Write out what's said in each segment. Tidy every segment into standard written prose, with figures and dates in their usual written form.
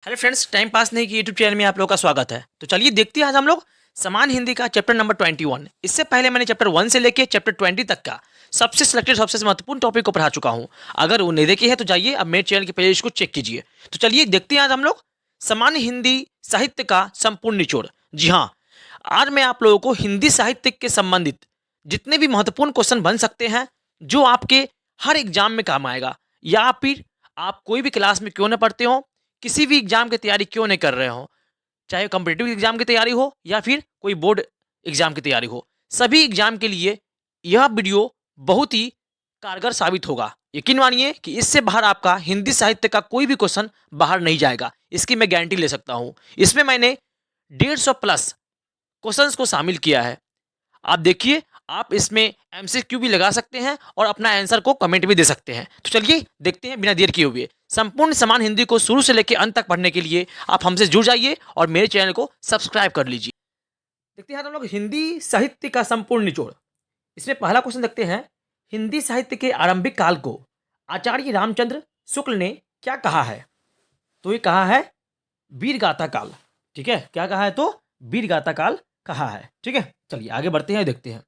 Hello friends, time pass नहीं की YouTube channel में आप लोगों का स्वागत है। तो चलिए देखते हैं आज हम लोग समान हिंदी का चैप्टर नंबर 21। इससे पहले मैंने चैप्टर 1 से लेके चैप्टर 20 तक का सबसे सिलेक्टेड सबसे महत्वपूर्ण टॉपिक को पढ़ा चुका हूं। अगर वो नहीं देखे हैं तो जाइए अब मेरे चैनल के प्लेलिस्ट को चेक कीजिए। तो चलिए देखते हैं आज हम लोग समान हिंदी साहित्य का संपूर्ण निचोड़। जी हाँ, आज मैं आप लोगों को हिंदी साहित्य के संबंधित जितने भी महत्वपूर्ण क्वेश्चन बन सकते हैं, जो आपके हर एग्जाम में काम आएगा, या फिर आप कोई भी क्लास में क्यों ना पढ़ते हो, किसी भी एग्जाम की तैयारी क्यों नहीं कर रहे हो, चाहे कॉम्पिटिटिव एग्जाम की तैयारी हो या फिर कोई बोर्ड एग्जाम की तैयारी हो, सभी एग्जाम के लिए यह वीडियो बहुत ही कारगर साबित होगा। यकीन मानिए कि इससे बाहर आपका हिंदी साहित्य का कोई भी क्वेश्चन बाहर नहीं जाएगा, इसकी मैं गारंटी ले सकता हूं। इसमें मैंने 150 प्लस क्वेश्चंस को शामिल किया है। आप देखिए, आप इसमें एमसीक्यू भी लगा सकते हैं और अपना आंसर को कमेंट भी दे सकते हैं। तो चलिए देखते हैं बिना देर किए हुए। संपूर्ण समान हिंदी को शुरू से लेकर अंत तक पढ़ने के लिए आप हमसे जुड़ जाइए और मेरे चैनल को सब्सक्राइब कर लीजिए। देखते हैं हम लोग हिंदी साहित्य का संपूर्ण निचोड़। इसमें पहला क्वेश्चन देखते हैं। हिंदी साहित्य के आरंभिक काल को आचार्य रामचंद्र शुक्ल ने क्या कहा है? तो ये कहा है वीर गाथा काल। ठीक है, क्या कहा है? तो वीर गाथा काल कहा है। ठीक है, चलिए आगे बढ़ते हैं, देखते हैं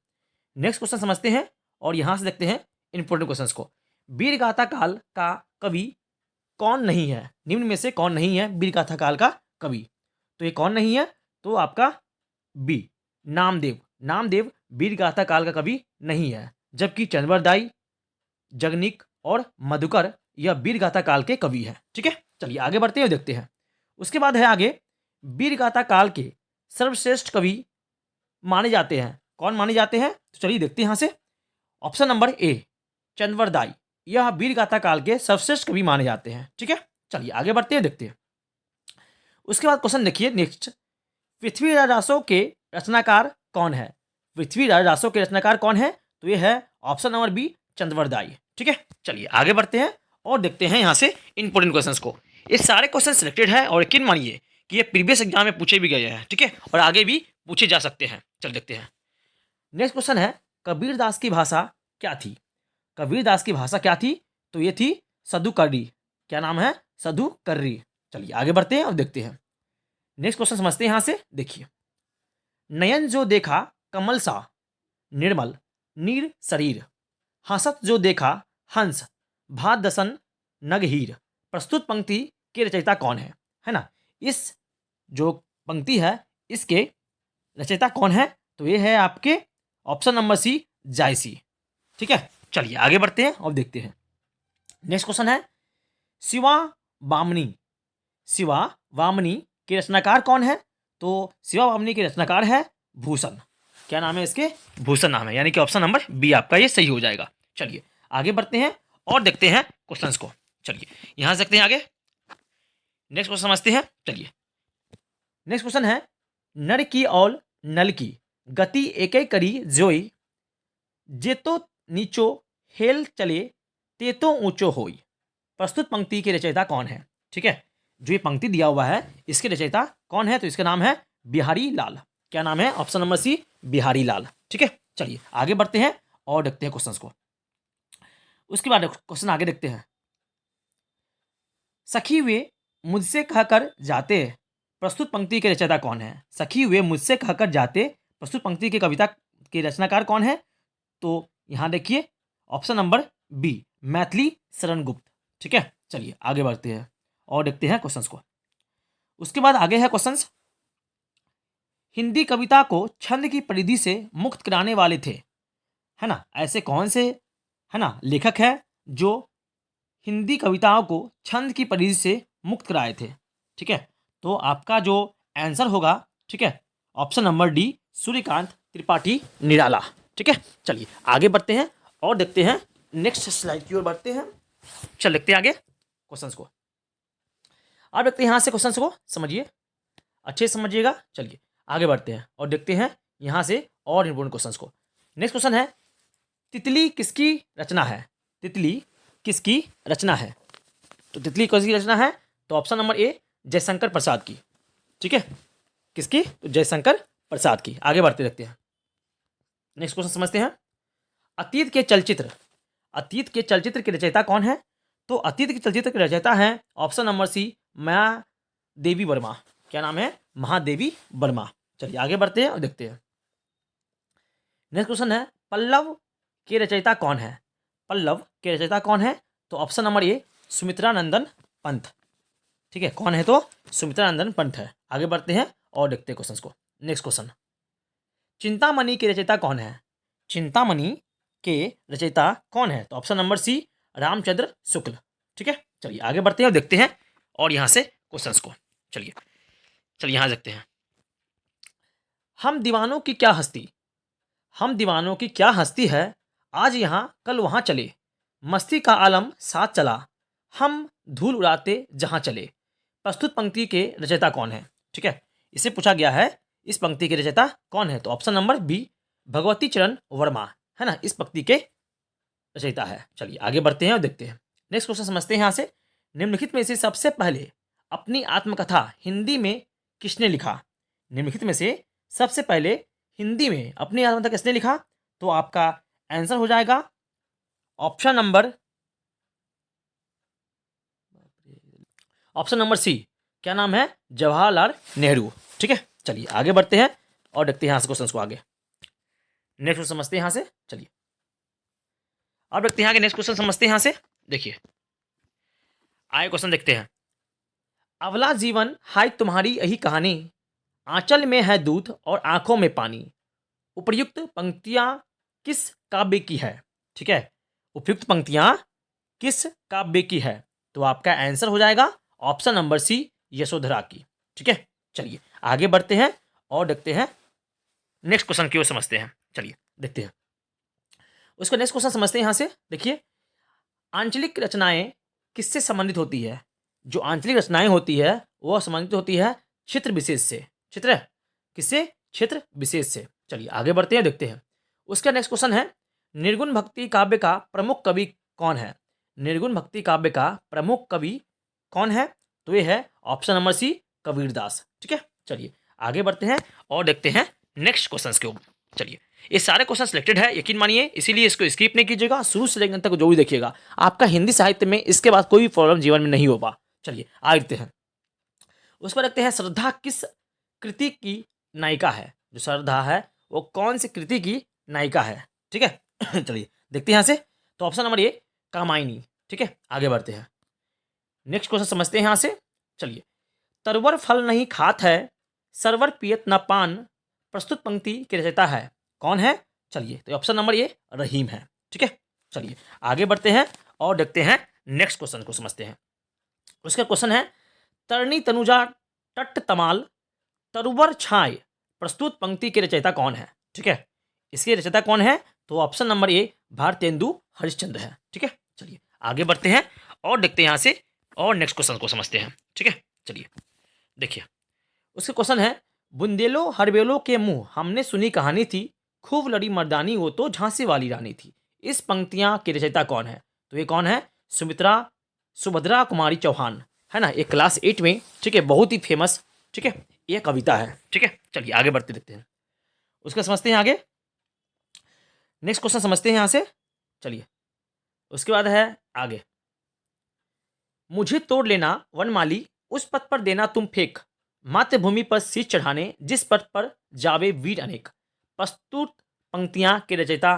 नेक्स्ट क्वेश्चन समझते हैं और यहां से देखते हैं इंपॉर्टेंट क्वेश्चंस को। वीर गाथा काल का कवि कौन नहीं है? निम्न में से कौन नहीं है वीर गाथा काल का कवि? तो ये कौन नहीं है? तो आपका बी, नामदेव। नामदेव वीर गाथा काल का कवि नहीं है, जबकि चंद्रवरदाई, जगनिक और मधुकर यह वीर गाथा काल के कवि हैं। ठीक है, चलिए आगे बढ़ते हैं, देखते हैं। उसके बाद है आगे, वीर गाथा काल के सर्वश्रेष्ठ कवि माने जाते हैं। कौन माने जाते हैं? तो चलिए देखते हैं यहाँ से। ऑप्शन नंबर ए, चंद्रवरदाई, यह वीर गाथा काल के सर्वश्रेष्ठ कवि माने जाते हैं। ठीक है, चलिए आगे बढ़ते हैं, देखते हैं। उसके बाद क्वेश्चन देखिए नेक्स्ट। पृथ्वीराज रासो के रचनाकार कौन है? पृथ्वीराज रासो के रचनाकार कौन है? तो ये है ऑप्शन नंबर बी, चंद्रवरदाई। ठीक है, चलिए आगे बढ़ते हैं और देखते हैं यहाँ से इंपॉर्टेंट क्वेश्चंस को। ये सारे क्वेश्चन सिलेक्टेड है और यकीन मानिए कि ये प्रीवियस एग्जाम में पूछे भी गए हैं। ठीक है, और आगे भी पूछे जा सकते हैं। चल देखते हैं। नेक्स्ट क्वेश्चन है, कबीरदास की भाषा क्या थी? कबीरदास की भाषा क्या थी? तो ये थी सदुकर्री। क्या नाम है? सदुकर्री। चलिए आगे बढ़ते हैं और देखते हैं। नेक्स्ट क्वेश्चन समझते हैं यहाँ से, देखिए। नयन जो देखा कमल सा निर्मल नीर शरीर, हंसत जो देखा हंस भात दसन नगहीर। प्रस्तुत पंक्ति के रचयिता कौन है ना? इस जो पंक्ति है, इसके रचयिता कौन है? तो ये है आपके ऑप्शन नंबर सी, जायसी। ठीक है, चलिए आगे बढ़ते हैं और देखते हैं। नेक्स्ट क्वेश्चन है, शिवा वामनी। शिवा वामनी के रचनाकार कौन है? तो शिवा वामनी के रचनाकार है भूषण। क्या नाम है इसके? भूषण नाम है, यानी कि ऑप्शन नंबर बी आपका ये सही हो जाएगा। चलिए आगे बढ़ते हैं और देखते हैं क्वेश्चंस को। चलिए यहां से देखते हैं आगे। नेक्स्ट क्वेश्चन समझते हैं, चलिए। नेक्स्ट क्वेश्चन है, नर की और नल की गति एक करी जोई, जे तो नीचो हेल चले ते तो ऊंचो होई। प्रस्तुत पंक्ति के रचयिता कौन है? ठीक है, जो ये पंक्ति दिया हुआ है, इसके रचयिता कौन है? तो इसका नाम है बिहारी लाल। क्या नाम है? ऑप्शन नंबर सी, बिहारी लाल। ठीक है, चलिए आगे बढ़ते हैं और देखते हैं क्वेश्चंस को। उसके बाद क्वेश्चन आगे देखते हैं। सखी वे मुझसे कहकर जाते, प्रस्तुत पंक्ति के रचयिता कौन है? सखी वे मुझसे कहकर जाते, प्रस्तुत पंक्ति के कविता के रचनाकार कौन है? तो यहां देखिए option number B, Maithili Sharan Gupt. ठीक है, चलिए आगे बढ़ते हैं और देखते हैं क्वेश्चंस को। उसके बाद आगे है क्वेश्चंस। हिंदी कविता को छंद की परिधि से मुक्त कराने वाले थे, है ना? ऐसे कौन से, है ना, लेखक है जो हिंदी कविताओं को छंद की परिधि से मुक्त कराए थे? ठीक है, तो आपका जो आंसर होगा, ठीक है, option number D, Suryakant Tripathi Nirala. ठीक है, चलिए आगे बढ़ते हैं और देखते हैं नेक्स्ट स्लाइड की ओर बढ़ते हैं। चल देखते हैं आगे क्वेश्चंस को। अब देखते हैं यहाँ से क्वेश्चंस को, समझिए, अच्छे से समझिएगा। चलिए आगे बढ़ते हैं और देखते हैं यहाँ से और इंपोर्टेंट क्वेश्चंस को। नेक्स्ट क्वेश्चन है, तितली किसकी रचना है? तितली किसकी रचना है? तो तितली किसकी रचना है? तो option number A, Jaishankar Prasad की। ठीक है, किसकी? तो जयशंकर प्रसाद की। आगे बढ़ते रहते हैं। नेक्स्ट क्वेश्चन समझते हैं। अतीत के चलचित्र, अतीत के चलचित्र के रचयिता कौन है? तो अतीत के चलचित्र के रचयिता हैं option number C, Mahadevi Verma. क्या नाम है? महादेवी वर्मा। चलिए आगे बढ़ते हैं और देखते हैं। नेक्स्ट क्वेश्चन है, पल्लव के रचयिता कौन है? पल्लव के रचयिता कौन है? तो ऑप्शन नंबर ए सुमित्रा नंदन पंत। ठीक है, कौन है? तो सुमित्रा नंदन पंत है। आगे बढ़ते हैं और देखते हैं क्वेश्चन को। नेक्स्ट क्वेश्चन, चिंतामणि के रचयिता कौन है? चिंतामणि के रचयिता कौन है? तो ऑप्शन नंबर सी रामचंद्र शुक्ल। ठीक है, चलिए आगे बढ़ते हैं और देखते हैं और यहाँ से क्वेश्चंस को। चलिए चलिए यहाँ देखते हैं। हम दीवानों की क्या हस्ती, हम दीवानों की क्या हस्ती है, आज यहाँ कल वहाँ चले, मस्ती का आलम साथ चला, हम धूल उड़ाते जहाँ चले। प्रस्तुत पंक्ति के रचयिता कौन है? ठीक है, इससे पूछा गया है इस पंक्ति के रचयिता कौन है? तो ऑप्शन नंबर बी भगवती चरण वर्मा है ना, इस पंक्ति के रचयिता है। चलिए आगे बढ़ते हैं और देखते हैं। नेक्स्ट क्वेश्चन समझते हैं यहाँ से। निम्नलिखित में से सबसे पहले अपनी आत्मकथा हिंदी में किसने लिखा? निम्नलिखित में से सबसे पहले हिंदी में अपनी आत्मकथा किसने लिखा? तो आपका आंसर हो जाएगा ऑप्शन नंबर सी। क्या नाम है? जवाहरलाल नेहरू। ठीक है, चलिए आगे बढ़ते हैं और देखते हैं यहाँ से क्वेश्चन को आगे। नेक्स्ट क्वेश्चन समझते हैं यहाँ से। चलिए अब देखते हैं यहाँ के नेक्स्ट क्वेश्चन समझते हैं यहाँ से। देखिए आगे क्वेश्चन देखते हैं। अवला जीवन हाय तुम्हारी यही कहानी, आंचल में है दूध और आंखों में पानी, उपर्युक्त पंक्तियां किस काव्य की है? ठीक है, उपयुक्त पंक्तियां किस काव्य की है? तो आपका आंसर हो जाएगा ऑप्शन नंबर सी यशोधरा की। ठीक है, चलिए आगे बढ़ते हैं और देखते हैं नेक्स्ट क्वेश्चन की ओर समझते हैं। चलिए देखते हैं उसका नेक्स्ट क्वेश्चन समझते हैं यहाँ से। देखिए आंचलिक रचनाएं किससे संबंधित होती है? जो आंचलिक रचनाएं होती है वह संबंधित होती है क्षेत्र विशेष से। क्षेत्र किससे? क्षेत्र विशेष से। चलिए आगे बढ़ते हैं देखते हैं। उसका नेक्स्ट क्वेश्चन है, निर्गुण भक्ति काव्य का प्रमुख कवि कौन है? निर्गुण भक्ति काव्य का प्रमुख कवि कौन है? तो ये है ऑप्शन नंबर सी कबीरदास। ठीक है, चलिए आगे बढ़ते हैं और देखते हैं नेक्स्ट क्वेश्चन के ऊपर। चलिए ये सारे क्वेश्चन सिलेक्टेड है, यकीन मानिए, इसीलिए इसको स्किप नहीं कीजिएगा, शुरू से लेकर तक जो भी देखिएगा आपका हिंदी साहित्य में इसके बाद कोई भी प्रॉब्लम जीवन में नहीं होगा। चलिए आगे देखते हैं। उस पर देखते हैं, श्रद्धा किस कृति की नायिका है? जो श्रद्धा है वो कौन सी कृति की नायिका है? ठीक है चलिए देखते हैं यहाँ से। तो ऑप्शन नंबर ए कामायनी। ठीक है, आगे बढ़ते हैं। नेक्स्ट क्वेश्चन समझते हैं यहाँ से। चलिए तरवर फल नहीं खात है, सरवर पियत न पान, प्रस्तुत पंक्ति के रचयिता है कौन है? चलिए तो ऑप्शन नंबर ए रहीम है। ठीक है, चलिए आगे बढ़ते हैं और देखते हैं नेक्स्ट क्वेश्चन को समझते हैं। उसका क्वेश्चन है, तरनी तनुजा टट तमाल तरुवर छाय, प्रस्तुत पंक्ति के रचयिता कौन है? ठीक है, इसके रचयिता कौन है? तो option number A Bharatendu Harishchandra है। ठीक है, चलिए आगे बढ़ते हैं और देखते हैं यहाँ से और नेक्स्ट क्वेश्चन को समझते हैं। ठीक है, चलिए देखिए उसके क्वेश्चन है, बुंदेलो हरबेलो के मुंह हमने सुनी कहानी थी, खूब लड़ी मर्दानी वो तो झांसी वाली रानी थी, इस पंक्तियां की रचयिता कौन है? तो ये कौन है? सुभद्रा कुमारी चौहान है ना, एक क्लास 8 में, ठीक है, बहुत ही फेमस, ठीक है, ये कविता है। ठीक है, चलिए आगे बढ़ते देखते हैं उसका समझते हैं आगे। नेक्स्ट क्वेश्चन समझते हैं यहाँ से। चलिए उसके बाद है आगे, मुझे तोड़ लेना वनमाली, उस पथ पर देना तुम फेंक, मातृभूमि पर शीश चढ़ाने जिस पथ पर जावे वीर अनेक, प्रस्तुत पंक्तियां के रचयिता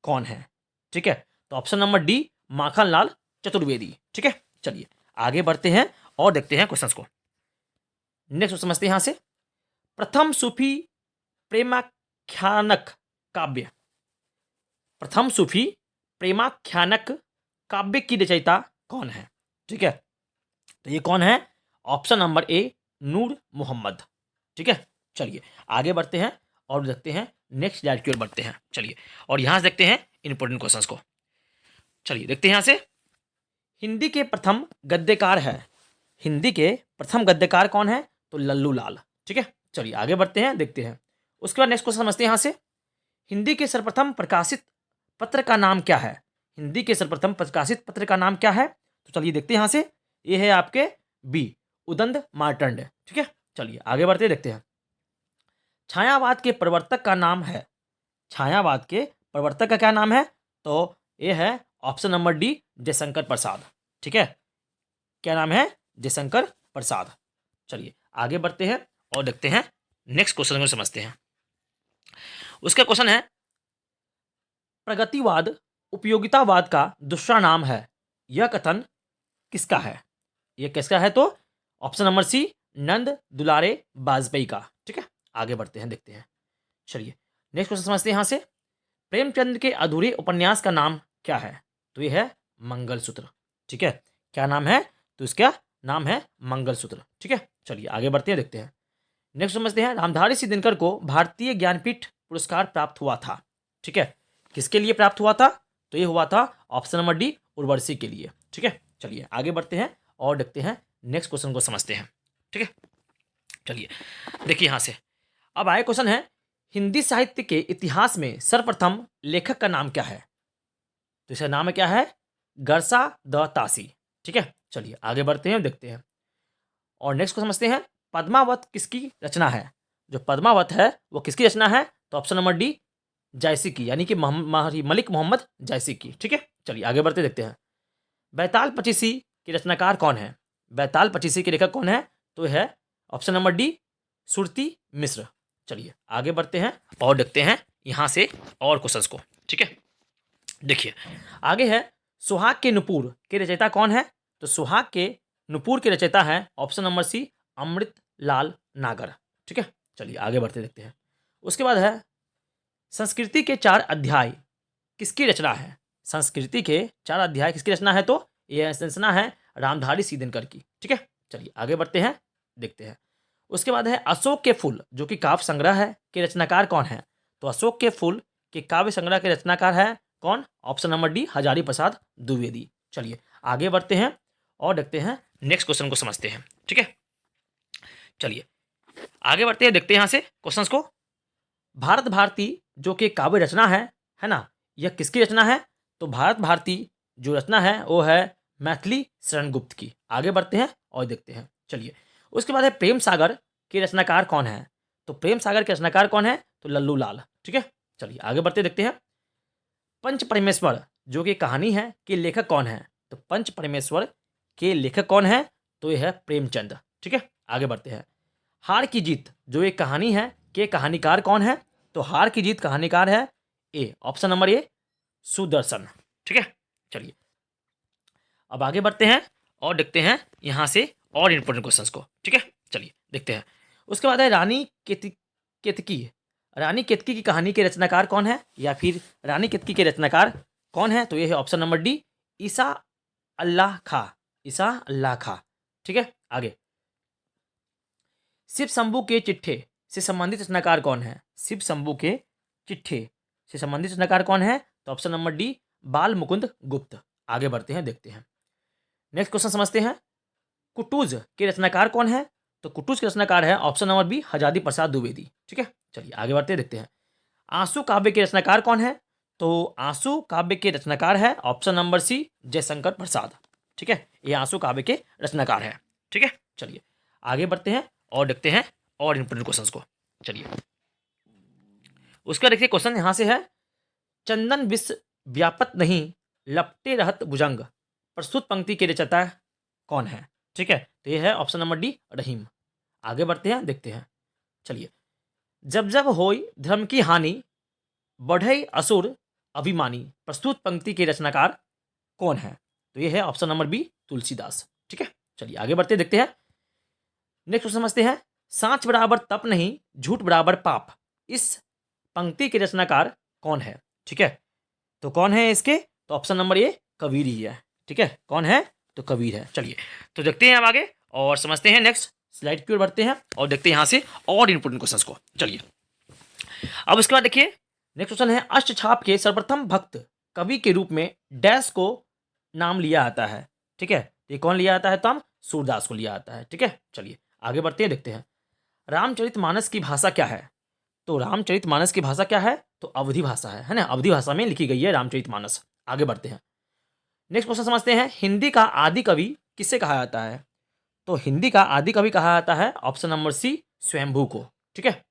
कौन है? ठीक है, तो option number D Makhanlal Chaturvedi. ठीक है, चलिए आगे बढ़ते हैं और देखते हैं क्वेश्चंस को। नेक्स्ट समझते हैं यहां से, प्रथम सूफी प्रेमाख्यानक काव्य, प्रथम सूफी प्रेमाख्यानक काव्य की रचयिता कौन है? ठीक है, तो ये कौन है? ऑप्शन नंबर ए नूर मोहम्मद। ठीक है, चलिए आगे बढ़ते हैं और देखते हैं नेक्स्ट स्लाइड की ओर बढ़ते हैं। चलिए और यहां से देखते हैं इंपॉर्टेंट क्वेश्चंस को। चलिए देखते हैं यहां से, हिंदी के प्रथम गद्यकार है, हिंदी के प्रथम गद्यकार कौन है? तो लल्लू लाल। ठीक है, चलिए आगे बढ़ते हैं देखते हैं। उसके बाद नेक्स्ट क्वेश्चन समझते हैं यहां से, हिंदी के सर्वप्रथम प्रकाशित पत्र का नाम क्या है? हिंदी के सर्वप्रथम प्रकाशित पत्र का नाम क्या है? तो चलिए देखते हैं यहां से, ये है आपके बी उदंड मार्तंड। ठीक है, चलिए आगे बढ़ते देखते हैं। छायावाद के प्रवर्तक का नाम है, छायावाद के प्रवर्तक का क्या नाम है? तो ये है option number D Jaishankar Prasad. ठीक है, क्या नाम है? जयशंकर प्रसाद। चलिए आगे बढ़ते हैं और देखते हैं नेक्स्ट क्वेश्चन को समझते हैं। उसका क्वेश्चन है, प्रगतिवाद उपयोगितावाद का दूसरा नाम है, यह कथन किसका है? यह किसका है? तो ऑप्शन नंबर सी, नंद दुलारे वाजपेयी का। ठीक है, आगे बढ़ते हैं, देखते हैं। चलिए नेक्स्ट क्वेश्चन समझते हैं यहाँ से। प्रेमचंद के अधूरे उपन्यास का नाम क्या है? तो यह है मंगलसूत्र। ठीक है, क्या नाम है? तो इसका नाम है मंगलसूत्र। ठीक है, चलिए आगे बढ़ते हैं, देखते हैं। नेक्स्ट समझते हैं, रामधारी सिंह दिनकर को भारतीय ज्ञानपीठ पुरस्कार प्राप्त हुआ था। ठीक है, किसके लिए प्राप्त हुआ था? तो ये हुआ था ऑप्शन नंबर डी, उर्वशी के लिए। ठीक है, चलिए आगे बढ़ते हैं और देखते हैं नेक्स्ट क्वेश्चन को समझते हैं। ठीक है, चलिए देखिए यहाँ से अब आए क्वेश्चन है, हिंदी साहित्य के इतिहास में सर्वप्रथम लेखक का नाम क्या है? तो इसका नाम क्या है? गरसा द तासी। ठीक है, चलिए आगे बढ़ते हैं, देखते हैं और नेक्स्ट को समझते हैं। पद्मावत किसकी रचना है? जो पद्मावत है वो किसकी रचना है? तो ऑप्शन नंबर डी, जायसी की, यानी कि मलिक मोहम्मद जायसी की। ठीक है, चलिए आगे बढ़ते देखते हैं। बैताल पचीसी के रचनाकार कौन है? बैताल पचीसी के लेखक कौन है? तो है ऑप्शन नंबर डी, सुरती मिश्र। चलिए आगे बढ़ते हैं और देखते हैं यहाँ से और क्वेश्चंस को। ठीक है, देखिए आगे है, सुहाग के नुपुर के रचयिता कौन है? तो सुहाग के नुपुर के रचयिता है ऑप्शन नंबर सी, अमृत लाल नागर। ठीक है, चलिए आगे बढ़ते देखते हैं। उसके बाद है, संस्कृति के 4 अध्याय किसकी रचना है? संस्कृति के 4 अध्याय किसकी रचना है? तो यह रचना है रामधारी सिंह दिनकर की। ठीक है, चलिए आगे बढ़ते हैं, देखते हैं। उसके बाद है, अशोक के फूल जो कि काव्य संग्रह है के रचनाकार कौन है? तो अशोक के फूल के काव्य संग्रह के रचनाकार है कौन? Option number D, Hazari Prasad Dwivedi. चलिए आगे बढ़ते हैं और देखते हैं नेक्स्ट क्वेश्चन को समझते हैं। ठीक है, चलिए आगे बढ़ते हैं, देखते हैं यहाँ से क्वेश्चंस को। भारत भारती जो कि काव्य रचना है ना, यह किसकी रचना है? तो भारत भारती जो रचना है वो है मैथिली शरण गुप्त की। आगे बढ़ते हैं और देखते हैं, चलिए। उसके बाद है, प्रेम सागर के रचनाकार कौन है? तो प्रेम सागर के रचनाकार कौन है? तो लल्लू लाल। ठीक है, चलिए आगे बढ़ते देखते हैं। पंच परमेश्वर जो कि कहानी है के लेखक कौन है? तो पंच परमेश्वर के लेखक कौन है? तो यह है प्रेमचंद। ठीक है, आगे बढ़ते हैं। हार की जीत जो एक कहानी है के कहानीकार कौन है? तो हार की जीत कहानीकार है ए, ऑप्शन नंबर ए, सुदर्शन। ठीक है, चलिए अब आगे बढ़ते हैं और देखते हैं यहाँ से और इंपॉर्टेंट क्वेश्चंस को। ठीक है, चलिए देखते हैं। उसके बाद है, केतकी रानी केतकी की कहानी के रचनाकार कौन है? या फिर रानी केतकी के रचनाकार कौन है? तो ये है ऑप्शन नंबर डी, ईसा अल्लाह खा। ईसा अल्लाह खा। ठीक है, आगे। शिव शंभू के चिट्ठे से संबंधित रचनाकार कौन है? शिव शंभू के चिट्ठे से संबंधित रचनाकार कौन है? तो ऑप्शन नंबर डी, बाल मुकुंद गुप्त। आगे बढ़ते हैं, देखते हैं। नेक्स्ट क्वेश्चन समझते हैं। कुटुज के रचनाकार कौन है? तो कुटुज के रचनाकार है option number B, Hazari Prasad Dwivedi. ठीक है, चलिए आगे बढ़ते हैं, देखते हैं। आंसू काव्य के रचनाकार कौन है? तो आंसू काव्य के रचनाकार है ऑप्शन नंबर सी, जयशंकर प्रसाद। ठीक है, ये आंसू काव्य के रचनाकार है। ठीक है, चलिए आगे बढ़ते हैं और देखते हैं और इंपोर्टेंट क्वेश्चंस को। चलिए उसका देखिए क्वेश्चन यहाँ से है, चंदन विश्व व्यापत नहीं लपटे रहत भुजंग प्रस्तुत पंक्ति के रचयिता कौन है? ठीक है, तो ये है ऑप्शन नंबर डी, रहीम। आगे बढ़ते हैं, देखते हैं। चलिए, जब जब होई धर्म की हानि बढ़ई असुर अभिमानी प्रस्तुत पंक्ति के रचनाकार कौन है? तो ये है ऑप्शन नंबर बी, तुलसीदास। ठीक है, चलिए आगे बढ़ते देखते हैं। नेक्स्ट समझते हैं, सांच बराबर तप नहीं झूठ बराबर पाप, इस पंक्ति के रचनाकार कौन है? ठीक है, तो कौन है इसके? तो ऑप्शन नंबर ए, कबीर ही है। ठीक है, कौन है? तो कबीर है। चलिए तो देखते हैं अब आगे और समझते हैं। नेक्स्ट स्लाइड की ओर बढ़ते हैं और देखते हैं यहाँ से और इंपोर्टेंट क्वेश्चंस को। चलिए अब उसके बाद देखिए नेक्स्ट क्वेश्चन है, अष्टछाप के सर्वप्रथम भक्त कवि के रूप में डैश को नाम लिया आता है? ठीक है, ये कौन लिया आता है? तो हम सूरदास को लिया आता है। ठीक है, चलिए आगे बढ़ते हैं, देखते हैं। रामचरितमानस की भाषा क्या है? तो रामचरितमानस की भाषा क्या है? तो अवधी भाषा है ना, अवधी भाषा में लिखी गई है रामचरितमानस। आगे बढ़ते हैं, नेक्स्ट क्वेश्चन समझते हैं। हिंदी का आदि कवि किससे कहा जाता है? तो हिंदी का आदि कवि कहा जाता है ऑप्शन नंबर सी, स्वयंभू को। ठीक है,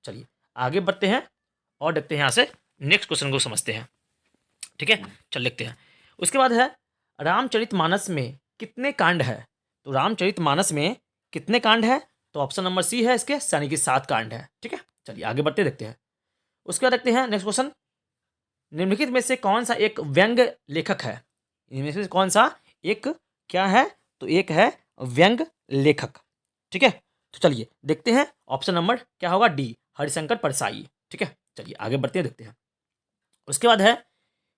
चलिए आगे बढ़ते हैं और देखते हैं यहाँ से नेक्स्ट क्वेश्चन को समझते हैं। ठीक है, चल देखते हैं। उसके बाद है, रामचरितमानस में कितने कांड है? तो रामचरितमानस में कितने कांड है? तो ऑप्शन नंबर सी है इसके, यानी कि 7 कांड है। ठीक है, चलिए आगे बढ़ते देखते हैं। उसके बाद देखते हैं नेक्स्ट क्वेश्चन, निम्नलिखित में से कौन सा एक व्यंग लेखक है? इनमें से कौन सा एक क्या है? तो एक है व्यंग लेखक। ठीक है, तो चलिए देखते हैं ऑप्शन नंबर क्या होगा, डी, हरिशंकर परसाई। ठीक है, चलिए आगे बढ़ते हैं देखते हैं। उसके बाद है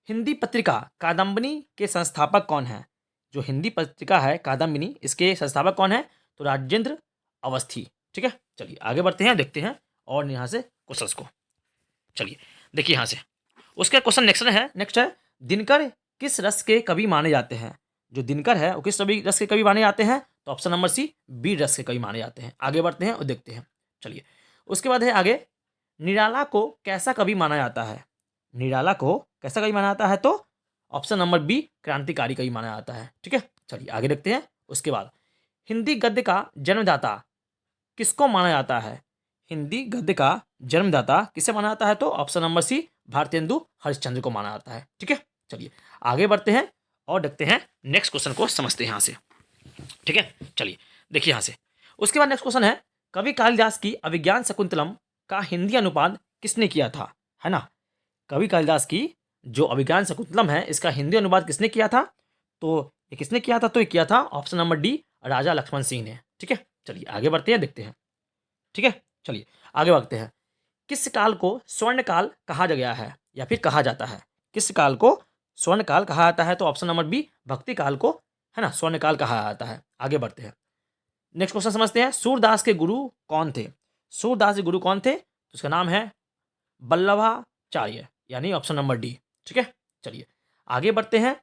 हिंदी पत्रिका कादम्बिनी के संस्थापक कौन है? जो हिंदी पत्रिका है कादम्बिनी, इसके संस्थापक कौन है? तो राजेंद्र अवस्थी। ठीक है, चलिए आगे बढ़ते हैं, देखते हैं और यहाँ से क्वेश्चंस को। चलिए देखिए यहाँ से उसका क्वेश्चन नेक्स्ट है दिनकर किस रस के कवि माने जाते हैं? जो दिनकर है वो किस रस के कवि माने जाते हैं? तो ऑप्शन नंबर सी, बी रस के कवि माने जाते हैं। आगे बढ़ते हैं और देखते हैं। चलिए उसके बाद है आगे, निराला को कैसा कवि माना जाता है? निराला को कैसा कवि माना जाता है? तो ऑप्शन नंबर बी, क्रांतिकारी कवि माना जाता है। ठीक है, चलिए आगे देखते हैं। उसके बाद हिंदी गद्य का जन्मदाता किसको माना जाता है? हिंदी गद्य का जन्मदाता किसे माना जाता है? तो option number C, Bharatendu Harishchandra को माना जाता है। ठीक है, चलिए आगे बढ़ते हैं और देखते हैं नेक्स्ट क्वेश्चन को, समझते हैं यहाँ से। ठीक है, चलिए देखिए यहाँ से। उसके बाद नेक्स्ट क्वेश्चन है, कवि कालिदास की अभिज्ञान शकुंतलम का हिंदी अनुवाद किसने किया था? है ना, कवि कालिदास की जो अभिज्ञान शकुंतलम है इसका हिंदी अनुवाद किसने किया था? तो ये किसने किया था? तो ये किया था ऑप्शन नंबर डी, राजा लक्ष्मण सिंह ने। ठीक है, चलिए आगे बढ़ते हैं, देखते हैं। ठीक है, चलिए आगे बढ़ते हैं। किस काल को स्वर्ण काल कहा गया है या फिर कहा जाता है? किस काल को स्वर्ण काल कहा जाता है? तो ऑप्शन नंबर बी, भक्ति काल को, है ना, स्वर्ण काल कहा जाता है। आगे बढ़ते हैं, नेक्स्ट क्वेश्चन समझते हैं। सूरदास के गुरु कौन थे? सूरदास के गुरु कौन थे? तो उसका नाम है वल्लभाचार्य, यानी ऑप्शन नंबर डी। ठीक है, चलिए आगे बढ़ते हैं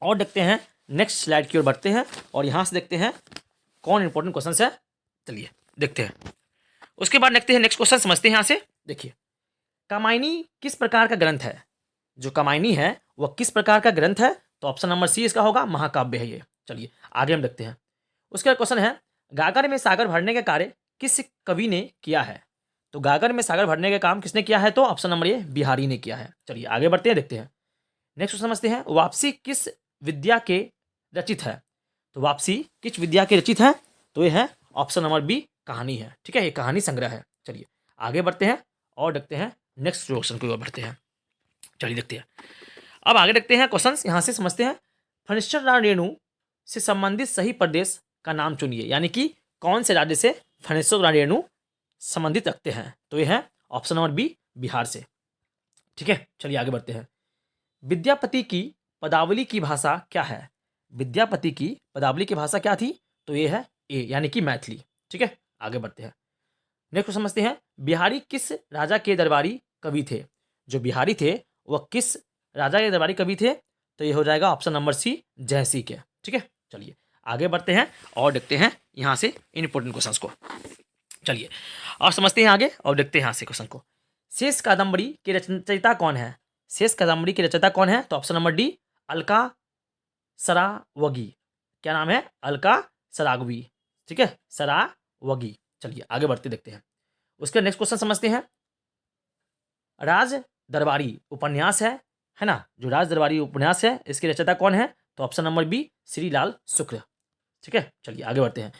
और देखते हैं, नेक्स्ट स्लाइड की ओर बढ़ते हैं और यहां से देखते हैं कौन इंपॉर्टेंट क्वेश्चन है। चलिए देखते हैं। उसके बाद देखते हैं नेक्स्ट क्वेश्चन, समझते हैं यहाँ से। देखिए, कामायनी किस प्रकार का ग्रंथ है? जो कामायनी है वह किस प्रकार का ग्रंथ है? तो ऑप्शन नंबर सी इसका होगा, महाकाव्य है ये। चलिए आगे हम देखते हैं। उसके बाद क्वेश्चन है, गागर में सागर भरने का कार्य किस कवि ने किया है? तो गागर में सागर भरने का काम किसने किया है? तो ऑप्शन नंबर ए, बिहारी ने किया है। चलिए आगे बढ़ते हैं, देखते हैं। नेक्स्ट समझते हैं, वापसी किस विद्या के रचित है? तो वापसी किस विद्या के रचित है? तो ये है ऑप्शन नंबर बी, कहानी है। ठीक है, ये कहानी संग्रह है। चलिए आगे बढ़ते हैं और देखते हैं नेक्स्ट क्वेश्चन को बढ़ते हैं। चलिए देखते हैं, अब आगे देखते हैं क्वेश्चंस, यहाँ से समझते हैं। फणीश्वर राव रेणु से संबंधित सही प्रदेश का नाम चुनिए, यानी कि कौन से राज्य से फणीश्वर राव रेणु संबंधित रखते हैं? तो ये है ऑप्शन नंबर बी, बिहार से। ठीक है, चलिए आगे बढ़ते हैं। विद्यापति की पदावली की भाषा क्या है? विद्यापति की पदावली की भाषा क्या थी? तो ये है ए, यानी कि मैथिली। ठीक है, आगे बढ़ते हैं। नेक्स्ट समझते हैं, बिहारी किस राजा के दरबारी कवि थे? जो बिहारी थे वह किस राजा के दरबारी कवि थे? तो ये हो जाएगा ऑप्शन नंबर सी, जयसिंह के। ठीक है, चलिए आगे बढ़ते हैं और देखते हैं यहाँ से इंपॉर्टेंट क्वेश्चंस को। चलिए और समझते हैं आगे और देखते हैं यहाँ से क्वेश्चन को। शेष कादम्बरी के रचयिता कौन है? शेष कादम्बरी के रचयिता कौन है? तो option number D, Alka Saraogi. क्या नाम है? अलका सरावगी। ठीक है, सरावगी। चलिए आगे बढ़ते देखते हैं। उसके नेक्स्ट क्वेश्चन समझते हैं। राज दरबारी उपन्यास है ना, जो राज दरबारी उपन्यास है इसके रचयिता कौन है? तो ऑप्शन नंबर बी, श्रीलाल शुक्ल। ठीक है, चलिए आगे बढ़ते हैं।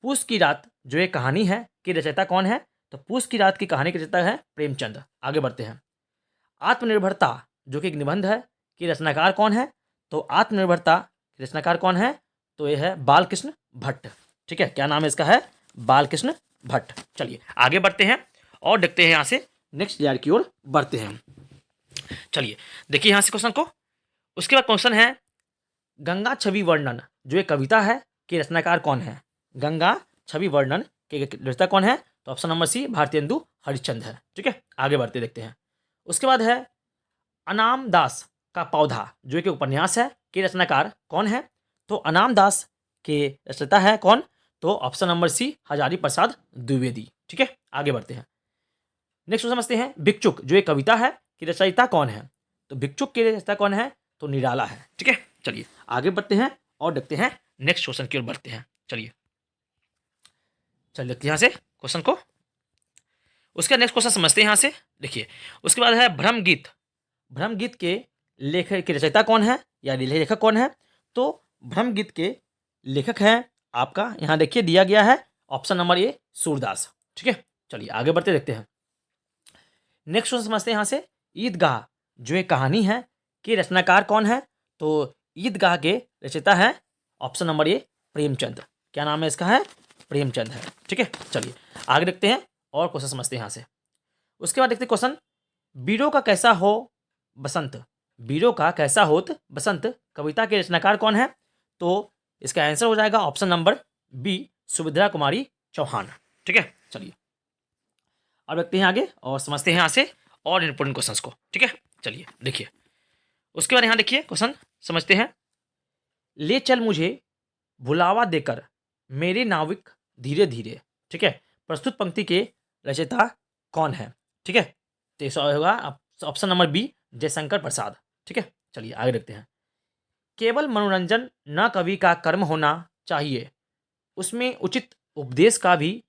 पूस की रात जो एक कहानी है की रचयिता कौन है? तो पूस की रात की कहानी की रचयिता है प्रेमचंद। आगे बढ़ते हैं। आत्मनिर्भरता जो कि एक निबंध है कि रचनाकार कौन है? तो आत्मनिर्भरता की रचनाकार कौन है? तो यह है बालकृष्ण भट्ट। ठीक है, क्या नाम है इसका? है बालकृष्ण भट्ट। चलिए आगे बढ़ते हैं और देखते हैं यहाँ से नेक्स्ट स्लाइड की ओर बढ़ते हैं। चलिए देखिए यहाँ से क्वेश्चन को। उसके बाद क्वेश्चन है, गंगा छवि वर्णन जो एक कविता है कि रचनाकार कौन है? गंगा छवि वर्णन के रचयिता कौन है? तो option number C, Bharatendu Harishchandra है। ठीक है, आगे बढ़ते देखते हैं। उसके बाद है अनाम दास का पौधा जो एक उपन्यास है के रचनाकार कौन है? तो अनाम दास के रचयिता है कौन? तो ऑप्शन नंबर सी, हजारी प्रसाद द्विवेदी। ठीक है, आगे बढ़ते हैं। नेक्स्ट समझते हैं, भिक्षुक जो एक कविता है कि रचयिता कौन है? तो भिक्षुक के रचयिता कौन है? तो निराला है। ठीक है, चलिए आगे बढ़ते हैं और देखते हैं नेक्स्ट क्वेश्चन की ओर बढ़ते हैं। चलिए देखते हैं यहाँ से क्वेश्चन को। उसका नेक्स्ट क्वेश्चन समझते हैं यहाँ से। देखिए उसके बाद है भ्रम गीत। भ्रम गीत के लेखक के रचयिता कौन है या लेखक कौन है? तो भ्रम गीत के लेखक हैं आपका यहाँ देखिए दिया गया है ऑप्शन नंबर ए सूरदास। ठीक है, चलिए आगे बढ़ते देखते हैं। नेक्स्ट क्वेश्चन समझते हैं यहाँ से। ईदगाह जो एक कहानी है कि रचनाकार कौन है? तो ईदगाह के रचयिता है ऑप्शन नंबर ए प्रेमचंद। क्या नाम है इसका? है प्रेमचंद है। ठीक है, चलिए आगे देखते हैं और क्वेश्चन समझते हैं यहाँ से। उसके बाद देखते हैं क्वेश्चन, बीड़ों का कैसा हो बसंत, बीड़ों का कैसा होत बसंत कविता के रचनाकार कौन है? तो इसका आंसर हो जाएगा option number B Subhadra Kumari Chauhan. ठीक है, चलिए अब देखते हैं आगे और समझते हैं यहाँ से और इंपॉर्टेंट क्वेश्चंस को। ठीक है, चलिए देखिए उसके बाद यहाँ देखिए क्वेश्चन समझते हैं। ले चल मुझे भुलावा देकर मेरे नाविक धीरे धीरे। ठीक है, प्रस्तुत पंक्ति के रचयिता कौन है? ठीक है, तो इसका होगा option number B Jaishankar Prasad. ठीक है, चलिए आगे देखते हैं। केवल मनोरंजन न कवि का कर्म होना चाहिए, उसमें उचित उपदेश का भी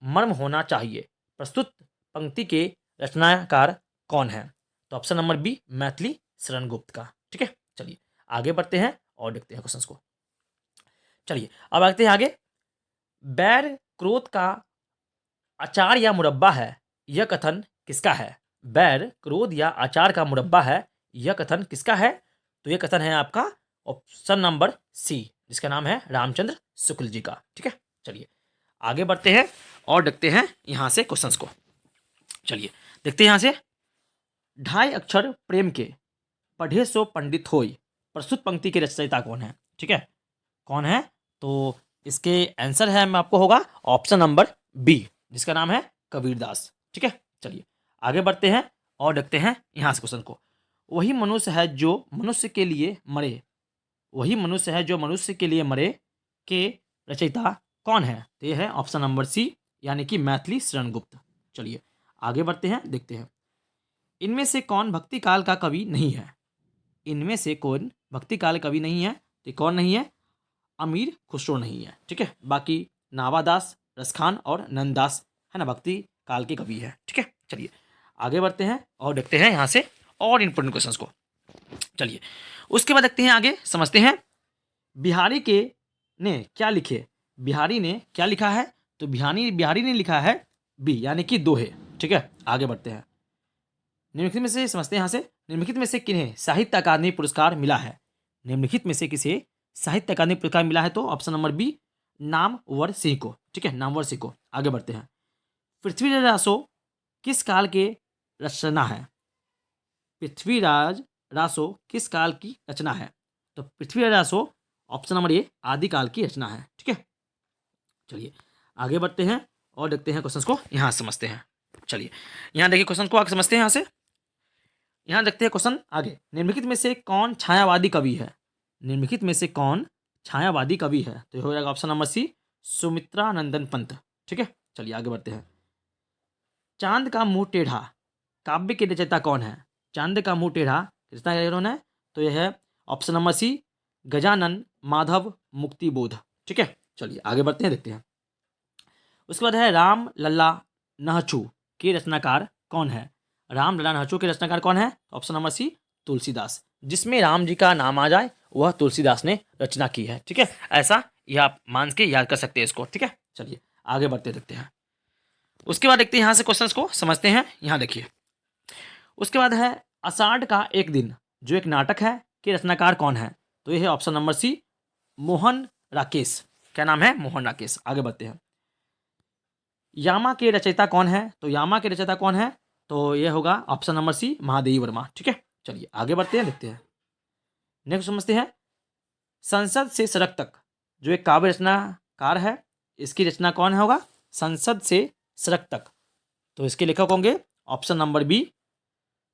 मर्म होना चाहिए। प्रस्तुत पंक्ति के रचनाकार कौन है? तो option number B Maithili Sharan Gupt का। ठीक है, चलिए आगे बढ़ते हैं और देखते हैं क्वेश्चंस को। चलिए अब आते हैं आगे। बैर क्रोध का अचार या मुरब्बा है, यह कथन किसका है? बैर क्रोध या अचार का मुरब्बा है, यह कथन किसका है? तो यह कथन है आपका ऑप्शन नंबर सी, जिसका नाम है रामचंद्र शुक्ल जी का। ठीक है, चलिए आगे बढ़ते हैं और देखते हैं यहाँ से क्वेश्चंस को। चलिए देखते हैं यहाँ से। ढाई अक्षर प्रेम के पढ़े सो पंडित होई, प्रस्तुत पंक्ति के रचयिता कौन है? ठीक है, कौन है? तो इसके आंसर है मैं आपको होगा ऑप्शन नंबर बी, जिसका नाम है कबीरदास। ठीक है, चलिए आगे बढ़ते हैं और देखते हैं यहाँ से क्वेश्चन को। वही मनुष्य है जो मनुष्य के लिए मरे, वही मनुष्य है जो मनुष्य के लिए मरे के रचयिता कौन है? तो ये है ऑप्शन नंबर सी, यानी कि मैथिली शरण गुप्त। चलिए आगे बढ़ते हैं, देखते हैं। इनमें से कौन भक्ति काल का कवि नहीं है? इनमें से कौन भक्ति काल कवि नहीं है? तो कौन नहीं है? अमीर खुसरो नहीं है। ठीक है, बाकी नावादास, रसखान और नंददास है ना भक्ति काल के कवि है। ठीक है, चलिए आगे बढ़ते हैं और देखते हैं यहाँ से और इंपॉर्टेंट क्वेश्चंस को। चलिए उसके बाद देखते हैं आगे, समझते हैं। बिहारी के ने क्या लिखे? बिहारी ने क्या लिखा है? तो बिहारी ने लिखा है बी, यानी कि दोहे। ठीक है, आगे बढ़ते हैं। निम्नलिखित में से समझते हैं यहाँ से। निम्नलिखित में से किन्हें साहित्य अकादमी पुरस्कार मिला है? निम्नलिखित में से किसे साहित्य अकादमी पुरस्कार मिला है? तो option number B Namvar Singh को। ठीक है, नामवर सिंह को। आगे बढ़ते हैं। पृथ्वीराज रासो किस काल के रचना है? पृथ्वीराज रासो किस काल की रचना है? तो Prithviraj Raso option number A आदिकाल की रचना है। ठीक है, चलिए आगे बढ़ते हैं और देखते हैं क्वेश्चंस को यहाँ समझते हैं। चलिए यहाँ देखिए क्वेश्चन को आगे समझते हैं यहाँ से। यहाँ देखते हैं क्वेश्चन आगे। निम्नलिखित में से कौन छायावादी कवि है? निम्नलिखित में से कौन छायावादी कवि है? तो हो जाएगा ऑप्शन नंबर सी सुमित्रा नंदन पंत। ठीक है, चलिए आगे बढ़ते हैं। चांद का मुंह टेढ़ा काव्य के रचयिता कौन है? चांद का मुंह टेढ़ा रचना कौन है? तो यह है option number C Gajanan Madhav Muktibodh. ठीक है, चलिए आगे बढ़ते हैं, देखते हैं। उसके बाद है राम लल्ला नहचू के रचनाकार कौन है? राम लल्ला नहचू के रचनाकार कौन है? Option number C Tulsidas. जिसमें राम जी का नाम आ जाए वह तुलसीदास ने रचना की है। ठीक है, ऐसा यह आप मान के याद कर सकते हैं इसको। ठीक है, चलिए आगे बढ़ते देखते हैं। उसके बाद देखते हैं यहाँ से क्वेश्चंस को समझते हैं। यहाँ देखिए उसके बाद है आषाढ़ का एक दिन जो एक नाटक है कि रचनाकार कौन है? तो यह है option number C Mohan Rakesh. क्या नाम है? मोहन राकेश। आगे बढ़ते हैं। यामा के रचयिता कौन है? तो यामा के रचयिता कौन है? तो यह होगा option number C Mahadevi Verma. ठीक है, चलिए आगे बढ़ते हैं, देखते हैं। नेक्स्ट समझते हैं। संसद से सड़क तक जो एक काव्य रचनाकार है, इसकी रचना कौन है होगा? संसद से सड़क तक। तो इसके लेखक होंगे option number B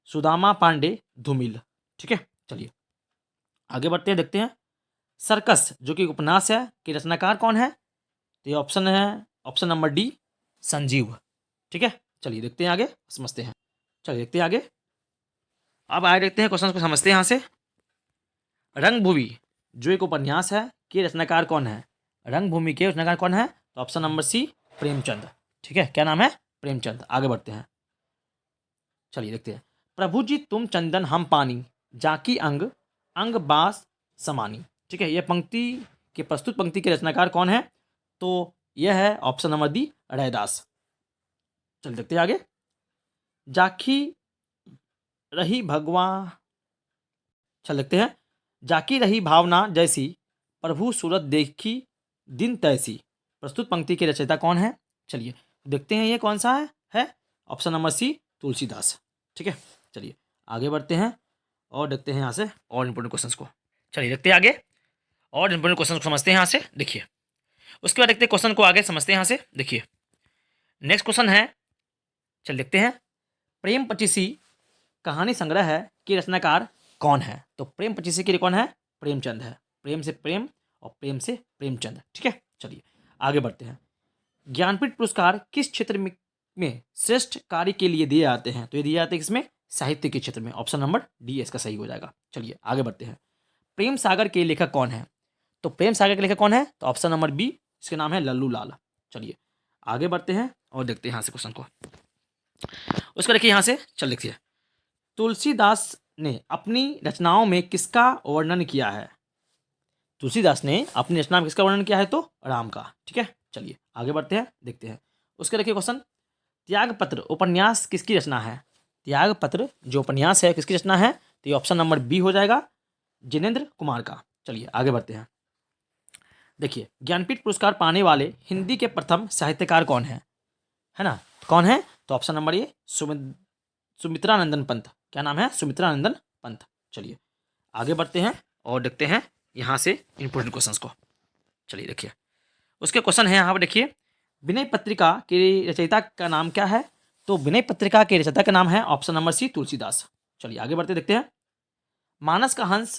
Sudama Pandey Dhoomil. ठीक है, चलिए आगे बढ़ते हैं, देखते हैं। सर्कस जो कि उपन्यास है कि रचनाकार कौन है? तो ये ऑप्शन है ऑप्शन नंबर डी संजीव। ठीक है, चलिए देखते हैं आगे, समझते हैं। चलिए देखते हैं आगे। अब आगे देखते हैं क्वेश्चन को समझते हैं यहाँ से। रंगभूमि जो एक उपन्यास है कि रचनाकार कौन है? रंगभूमि के रचनाकार कौन है? तो ऑप्शन नंबर सी प्रेमचंद। ठीक है, क्या नाम है? प्रेमचंद। आगे बढ़ते हैं, चलिए देखते हैं। प्रभु जी तुम चंदन हम पानी जाकी अंग अंग बास समानी। ठीक है, यह पंक्ति कि प्रस्तुत पंक्ति के रचनाकार कौन है? तो यह है ऑप्शन नंबर डी, रैदास। चल देखते हैं आगे। जाखी रही भगवा चल देखते हैं। जाकी रही भावना जैसी, प्रभु सूरत देखी दिन तैसी। प्रस्तुत पंक्ति के रचयिता कौन है? चलिए देखते हैं ये कौन सा है ऑप्शन नंबर सी, तुलसीदास। ठीक है, चलिए आगे बढ़ते हैं और देखते हैं यहाँ से और इंपोर्टेंट क्वेश्चंस को। चलिए देखते हैं आगे और इंपोर्टेंट क्वेश्चन को समझते हैं यहाँ से। देखिए उसके बाद देखते हैं क्वेश्चन को आगे समझते हैं यहाँ से। देखिए नेक्स्ट क्वेश्चन है, चल देखते हैं। प्रेम पचीसी कहानी संग्रह है के रचनाकार कौन है? तो प्रेम पचीसी के लिए कौन है? प्रेमचंद है। प्रेम से प्रेम और प्रेम से प्रेमचंद। ठीक है, चलिए आगे बढ़ते हैं। ज्ञानपीठ पुरस्कार किस क्षेत्र में श्रेष्ठ कार्य के लिए दिए जाते हैं? तो ये दिए जाते हैं किसमें? साहित्य के क्षेत्र में। ऑप्शन नंबर डी इसका सही हो जाएगा। चलिए आगे बढ़ते हैं। प्रेम सागर के लेखक कौन है? तो प्रेम सागर के लेखक कौन है? तो ऑप्शन नंबर बी, इसके नाम है लल्लू लाल। चलिए आगे बढ़ते हैं और देखते हैं यहाँ से क्वेश्चन को। उसको देखिए यहाँ से, चल देखिए। तुलसीदास ने अपनी रचनाओं में किसका वर्णन किया है? तुलसीदास ने अपनी रचना में किसका वर्णन किया है? तो राम का। ठीक है, चलिए आगे बढ़ते हैं, देखते हैं। उसके देखिए क्वेश्चन, त्यागपत्र उपन्यास किसकी रचना है? त्यागपत्र जो उपन्यास है किसकी रचना है? तो ये ऑप्शन नंबर बी हो जाएगा, जिनेंद्र कुमार का। चलिए आगे बढ़ते हैं। देखिए ज्ञानपीठ पुरस्कार पाने वाले हिंदी के प्रथम साहित्यकार कौन है ना? कौन है? तो option number A, Sumitranandan Pant. क्या नाम है? सुमित्रानंदन पंत। चलिए आगे बढ़ते हैं और देखते हैं यहाँ से इंपोर्टेंट क्वेश्चंस को। चलिए देखिए उसके क्वेश्चन है यहाँ पर। देखिए विनय पत्रिका के रचयिता का नाम क्या है? तो विनय पत्रिका के रचयिता का नाम है ऑप्शन नंबर सी, तुलसीदास। चलिए आगे बढ़ते देखते हैं। मानस का हंस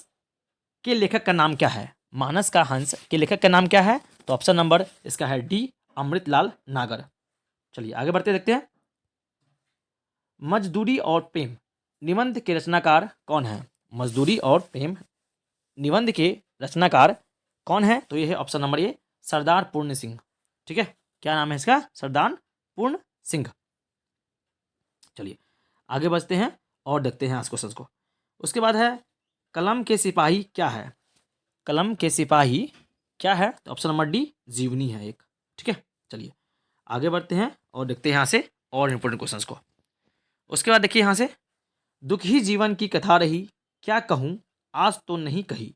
के लेखक का नाम क्या है? मानस का हंस के लेखक का नाम क्या है? तो ऑप्शन नंबर इसका है डी, अमृतलाल नागर। चलिए आगे बढ़ते देखते हैं। मजदूरी और प्रेम निबंध के रचनाकार कौन है? मजदूरी और प्रेम निबंध के रचनाकार कौन है? तो ये है ऑप्शन नंबर ए, सरदार पूर्ण सिंह। ठीक है, क्या नाम है इसका? सरदार पूर्ण सिंह। चलिए आगे बढ़ते हैं और देखते हैं इस क्वेश्चन को। उसके बाद है, कलम के सिपाही क्या है? कलम के सिपाही क्या है? तो ऑप्शन नंबर डी, जीवनी है एक। ठीक है, चलिए आगे बढ़ते हैं और देखते हैं यहाँ से और इंपोर्टेंट क्वेश्चंस को। उसके बाद देखिए यहाँ से, दुख ही जीवन की कथा रही, क्या कहूँ आज तो नहीं कही।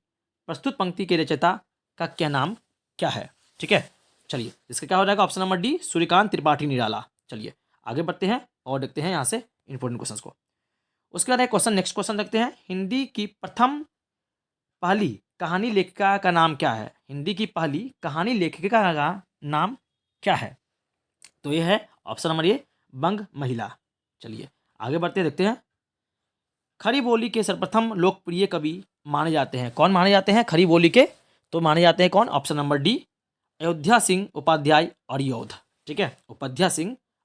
प्रस्तुत पंक्ति के रचयिता का क्या नाम क्या है? ठीक है, चलिए इसका क्या हो जाएगा? Option number D, Suryakant Tripathi Nirala. चलिए आगे बढ़ते हैं और देखते हैं यहाँ से इंपोर्टेंट क्वेश्चंस को। उसके बाद एक क्वेश्चन, नेक्स्ट क्वेश्चन देखते हैं। हिंदी की प्रथम पहली कहानी लेखिका का नाम क्या है? हिंदी की पहली कहानी लेखिका का नाम क्या है? तो ये है ऑप्शन नंबर ए, बंग महिला। चलिए आगे बढ़ते देखते हैं। खड़ी बोली के सर्वप्रथम लोकप्रिय कवि माने जाते हैं, कौन माने जाते हैं खड़ी बोली के? तो माने जाते हैं कौन? Option number D, Ayodhya Singh Upadhyay Hariaudh. ठीक है,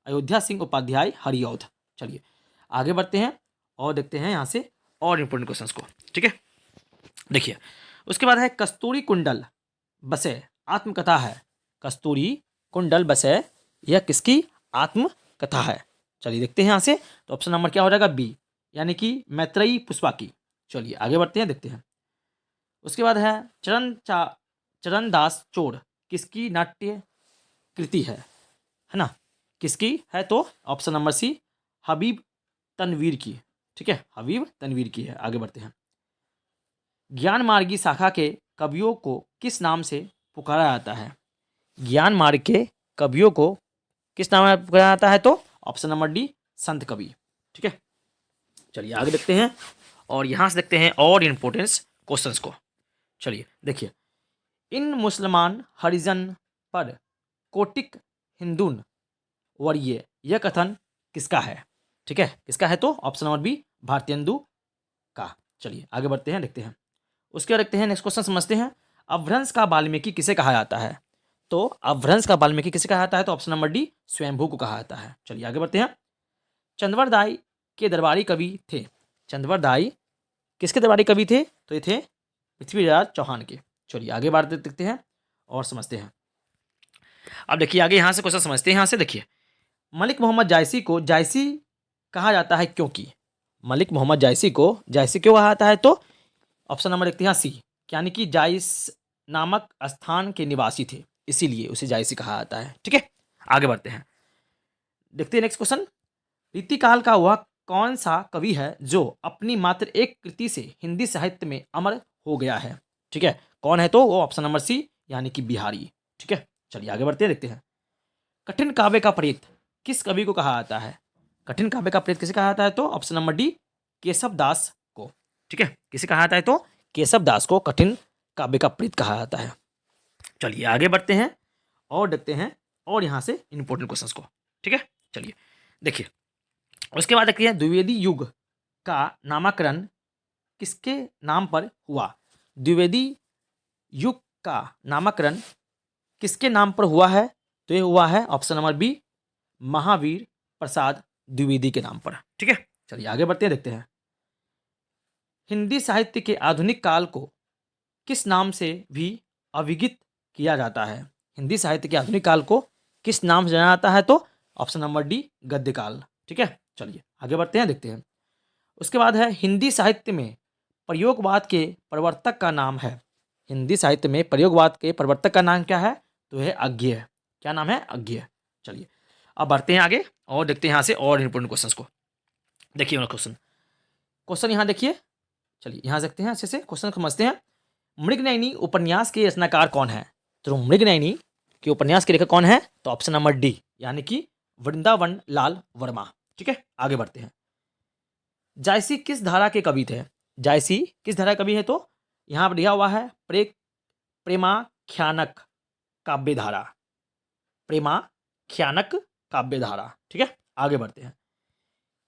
अयोध्या सिंह उपाध्याय हरिऔध। चलिए आगे बढ़ते हैं और देखते हैं यहाँ से और इंपोर्टेंट क्वेश्चंस को। ठीक है, देखिए उसके बाद है, कस्तूरी कुंडल बसे आत्मकथा है। कस्तूरी कुंडल बसे यह किसकी आत्मकथा है? चलिए देखते हैं यहाँ से। तो ऑप्शन नंबर क्या हो जाएगा? बी, यानी कि मैत्रेयी पुष्पा की। चलिए आगे बढ़ते हैं, देखते हैं। उसके बाद है, चरणदास चोर किसकी नाट्य कृति है ना? किसकी है? तो ऑप्शन नंबर सी, हबीब तनवीर की। ठीक है, हबीब तनवीर की है। आगे बढ़ते हैं। ज्ञान मार्गी शाखा के कवियों को किस नाम से पुकारा जाता है? ज्ञान मार्ग के कवियों को किस नाम से पुकारा जाता है? तो ऑप्शन नंबर डी, संत कवि। ठीक है, चलिए आगे देखते हैं और यहाँ से देखते हैं और इम्पोर्टेंस क्वेश्चंस को। चलिए देखिए, इन मुसलमान हरिजन पर कोटिक हिंदून वर्य, यह कथन किसका है? ठीक है, किसका है? तो ऑप्शन नंबर बी, भारतेंदु का। चलिए आगे बढ़ते हैं, देखते हैं। उसके बाद देखते हैं नेक्स्ट क्वेश्चन समझते हैं। अपभ्रंश का वाल्मीकि किसे कहा जाता है? तो अपभ्रंश का वाल्मीकि किसे कहा जाता है? तो ऑप्शन नंबर डी, स्वयंभू को कहा जाता है। चलिए आगे बढ़ते हैं। चंद्रवरदाई के दरबारी कवि थे। चंद्रवरदाई किसके दरबारी कवि थे? तो ये थे पृथ्वीराज चौहान के। चलिए आगे बात देखते हैं और समझते हैं। अब देखिए आगे यहाँ से क्वेश्चन समझते हैं। यहाँ से देखिए, मलिक मोहम्मद जायसी को जायसी कहा जाता है क्योंकि? मलिक मोहम्मद जायसी को जायसी क्यों कहा जाता है? तो ऑप्शन नंबर देखते हैं सी, यानी कि नामक स्थान के निवासी थे, इसीलिए उसे जायसी कहा जाता है। ठीक है, आगे बढ़ते हैं, देखते हैं नेक्स्ट क्वेश्चन। रीतिकाल का वह कौन सा कवि है जो अपनी मात्र एक कृति से हिंदी साहित्य में अमर हो गया है? ठीक है, कौन है? तो वो ऑप्शन नंबर सी यानी कि बिहारी। ठीक है, चलिए आगे बढ़ते हैं, देखते हैं। कठिन काव्य का प्रेत किस कवि को कहा जाता है? कठिन काव्य का प्रेत किसे कहा जाता है? तो ऑप्शन नंबर डी केशव दास को। ठीक है, किसे कहा जाता है? तो केशव दास को कठिन काव्य का प्रेत कहा जाता है। चलिए आगे बढ़ते हैं और देखते हैं और यहाँ से इंपॉर्टेंट क्वेश्चंस को। ठीक है, चलिए देखिए, उसके बाद देखते हैं द्विवेदी युग का नामकरण किसके नाम पर हुआ? द्विवेदी युग का नामकरण किसके नाम पर हुआ है? तो ये हुआ है option number B Mahavir Prasad Dwivedi के नाम पर। ठीक है, चलिए आगे बढ़ते हैं, देखते हैं। हिंदी साहित्य के आधुनिक काल को किस नाम से भी अभिहित किया जाता है? हिंदी साहित्य के आधुनिक काल को किस नाम से जाना जाता है? तो ऑप्शन नंबर डी गद्यकाल। ठीक है, चलिए आगे बढ़ते हैं, देखते हैं। उसके बाद है हिंदी साहित्य में प्रयोगवाद के प्रवर्तक का नाम है। हिंदी साहित्य में प्रयोगवाद के प्रवर्तक का नाम क्या है? तो है अज्ञेय। क्या नाम है? अज्ञेय। चलिए अब बढ़ते हैं आगे और देखते हैं यहाँ से और इंपोर्टेंट क्वेश्चंस को। देखिए क्वेश्चन यहाँ देखिए, चलिए यहाँ देखते हैं, अच्छे से क्वेश्चन समझते हैं। मृगनयनी उपन्यास के रचनाकार कौन है? तो मृगनयनी के उपन्यास के लेखक कौन है? तो ऑप्शन नंबर डी यानी कि वृंदावन लाल वर्मा। ठीक है, आगे बढ़ते हैं। जायसी किस धारा के कवि थे? जायसी किस धारा के कवि है? तो यहाँ पर दिया हुआ है प्रेमाख्यानक काव्य धारा। प्रेमाख्यानक काव्य धारा। ठीक है, आगे बढ़ते हैं।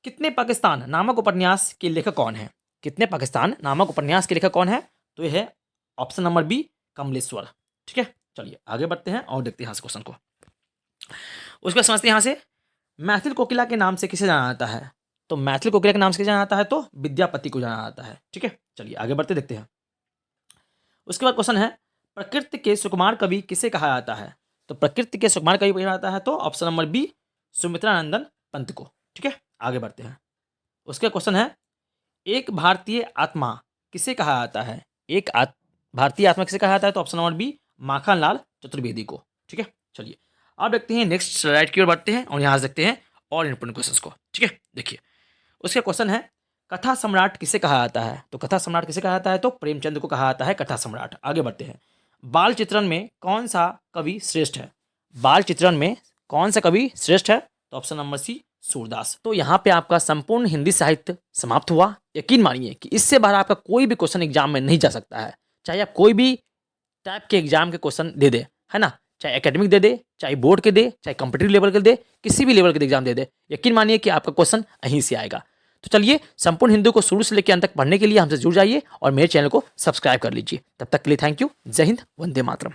कितने पाकिस्तान नामक उपन्यास के लेखक कौन है? कितने पाकिस्तान नामक उपन्यास के लेखक कौन है? तो यह है ऑप्शन नंबर बी कमलेश्वर। ठीक है, चलिए आगे बढ़ते हैं और देखते हैं इस क्वेश्चन को। उसके बाद समझते हैं यहाँ से मैथिल कोकिला के नाम से किसे जाना जाता है? तो मैथिल कोकिला के नाम से जाना जाता है तो विद्यापति को जाना जाता है। ठीक है, चलिए आगे बढ़ते देखते हैं। उसके बाद क्वेश्चन है प्रकृति के सुकुमार कवि किसे कहा जाता है? तो प्रकृति के सुकुमार कवि कहा जाता है तो option number B Sumitranandan Pant को। ठीक है, आगे बढ़ते हैं। उसके क्वेश्चन है एक भारतीय आत्मा किसे कहा जाता है? भारतीय आत्मा किसे कहा जाता है? तो option number B Makhanlal Chaturvedi को। ठीक है, चलिए अब देखते हैं नेक्स्ट स्लाइड की ओर बढ़ते हैं और यहाँ से देखते हैं और इंपोर्टेंट क्वेश्चंस को। ठीक है, देखिए उसका क्वेश्चन है कथा सम्राट किसे कहा जाता है? तो कथा सम्राट किसे कहा जाता है? तो प्रेमचंद को कहा जाता है कथा सम्राट। आगे बढ़ते हैं। बाल चित्रण में कौन सा कवि श्रेष्ठ है? बाल चित्रण में कौन सा कवि श्रेष्ठ है? तो ऑप्शन नंबर सी सूरदास। तो यहाँ पे आपका संपूर्ण हिंदी साहित्य समाप्त हुआ। यकीन मानिए कि इससे बाहर आपका कोई भी क्वेश्चन एग्जाम में नहीं जा सकता है, चाहे आप कोई भी टाइप के एग्जाम के क्वेश्चन दे दे, है ना, चाहे एकेडमिक दे दे, चाहे बोर्ड के दे, चाहे कॉम्पिटिटिव लेवल के दे, किसी भी लेवल के एग्जाम दे दे, यकीन मानिए कि आपका क्वेश्चन यहीं से आएगा। तो चलिए संपूर्ण हिंदी को शुरू से लेकर अंत तक पढ़ने के लिए हमसे जुड़ जाइए और मेरे चैनल को सब्सक्राइब कर लीजिए। तब तक के लिए थैंक यू। जय हिंद, वंदे मातरम।